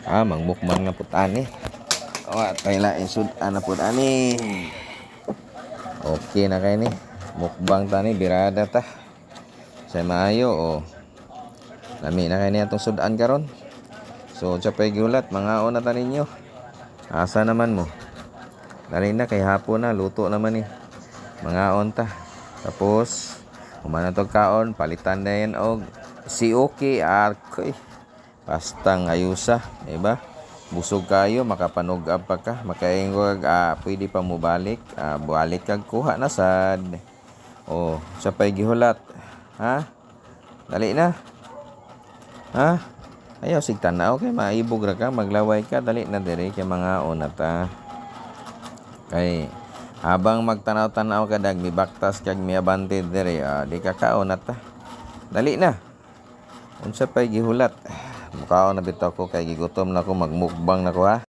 Mangmukbang na pud ani. Tay lain sudan na pud ani. Okay na kay ni. Mukbang tani birada ta. Say maayo Lami na kay ni atong sudan karon. So pay giulat mangaon na ta ninyo. Asa naman mo? Dali na kay hapon na luto naman ni. Mangaon ta. Tapos humana tog kaon palitan na yan og si okay arkoy. Pastang ayusa, diba? Busog kayo, makapanugab pa ka, makaingog, pwede pa mo balik, balik kag kuha na sad. Sa pay gihulat. Ha? Dali na. Ha? Ayaw sig tanaw kay maibog ra ka, maglaway ka, dali na dire kay mga ta. Kay habang magtanaw-tanaw ka dag mibaktas kag miabante dire, di ka kaon ta. Dali na. Unsa pay gihulat? Mukaon na bitaw ko kay gigutom na ko, magmukbang na ko ha.